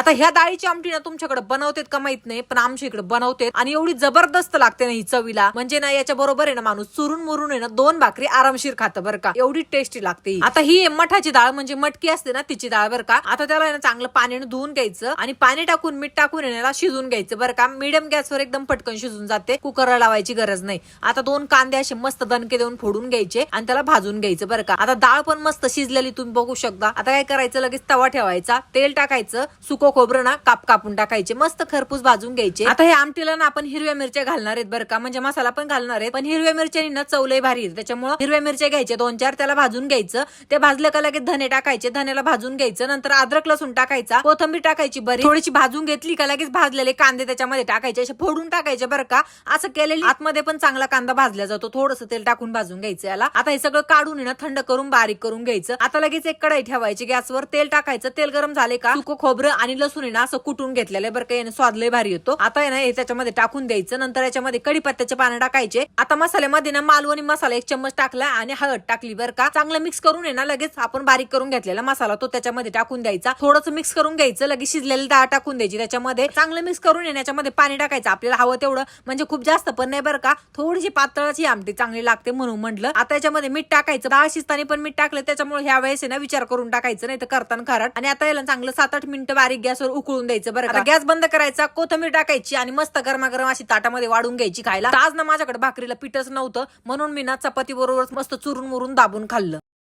आता ह्या डाळीची आमटी ना तुमच्याकडे बनवतेत का माहित नाही, पण आमच्या इकडे बनवतेत आणि एवढी जबरदस्त लागते ना ही चवीला. म्हणजे ना याच्या बरोबर आहे ना माणूस चुरून मुरून आहे ना 2 भाकरी आरामशीर खातं बरं का, एवढी टेस्टी लागते. आता ही मठाची डाळ म्हणजे मटकी असते ना तिची डाळ बरं का. आता त्याला ना चांगलं पाण्याने धुवून घ्यायचं आणि पाणी टाकून मीठ टाकून याला शिजून घ्यायचं बरं का. मिडियम गॅसवर एकदम पटकन शिजून जाते, कुकरला लावायची गरज नाही. आता 2 कांदे असे मस्त दणके देऊन फोडून घ्यायचे आणि त्याला भाजून घ्यायचं बरं का. आता डाळ पण मस्त शिजलेली तुम्ही बघू शकता. आता काय करायचं, लगेच तवा ठेवायचा, तेल टाकायचं, सुको खोबरं ना कापून टाकायचे, मस्त खरपूस भाजून घ्यायचे. आता हे आमटीला ना आपण हिरव्या मिरच्या घालणार आहेत बरं का, म्हणजे मसाला पण घालणार आहे, पण हिरव्या मिरच्यानी ना चव लय भारी येते. त्याच्यामुळे हिरव्या मिरच्या घ्यायच्या 2-4, त्याला भाजून घ्यायचं. ते भाजलं का लगेच धने टाकायचे, धनेला भाजून घ्यायचं. नंतर अद्रक लसूण टाकायचा, कोथिंबीर टाकायची, बरी थोडीशी भाजून घेतली का लगेच भाजलेले कांदे त्याच्यामध्ये टाकायचे, असे फोडून टाकायचे बरं का. असं केलेली आतमध्ये पण चांगला कांदा भाजला जातो. थोडंसं तेल टाकून भाजून घ्यायचं याला. आता हे सगळं काढून ना थंड करून बारीक करून घ्यायचं. आता लगेच एक कढई ठेवायची गॅसवर, तेल टाकायचं. तेल गरम झाले का सुकं खोबरं आणि लसूण आहे ना असं कुटून घेतलेलं बरं का, याने स्वाद लय भारी येतो. आता आहे ना हे त्याच्यामध्ये टाकून द्यायचं. नंतर याच्यामध्ये कढीपत्त्याचे पानं टाकायचे. आता मसाल्यामध्ये ना मालवणी मसाला 1 चम्मच टाकला आणि हळद टाकली बरं का. चांगलं मिक्स करून आहे ना लगेच आपण बारीक करून घेतलेला मसाला तो त्याच्यामध्ये टाकून द्यायचा. थोडंसं मिक्स करून घ्यायचं, लगेच शिजलेली डाळ टाकून द्यायची त्याच्यामध्ये. चांगलं मिक्स करून याच्यामध्ये पाणी टाकायचं आपल्याला हवं तेवढं, म्हणजे खूप जास्त पण नाही बरं का, थोडीशी पातळाची आमटी चांगली लागते म्हणून म्हटलं. आता याच्यामध्ये मीठ टाकायचं, डाळ शिजताना पण मीठ टाकलं, त्याच्यामुळे ह्या वेळेस ना विचार करून टाकायचं, नाही तर करताना खारट. आणि आता याला चांगलं 7-8 मिनिटं बारीक गॅसवर उकळून द्यायचं बरं का. गॅस बंद करायचा, कोथिंबीर टाकायची आणि मस्त गरमागरम अशी ताटामध्ये वाढून घ्यायची खायला. आज ना माझ्याकडे भाकरीला पीठच नव्हतं, म्हणून मी ना चपाती बरोबर मस्त चुरून मुरून दाबून खाल्लं.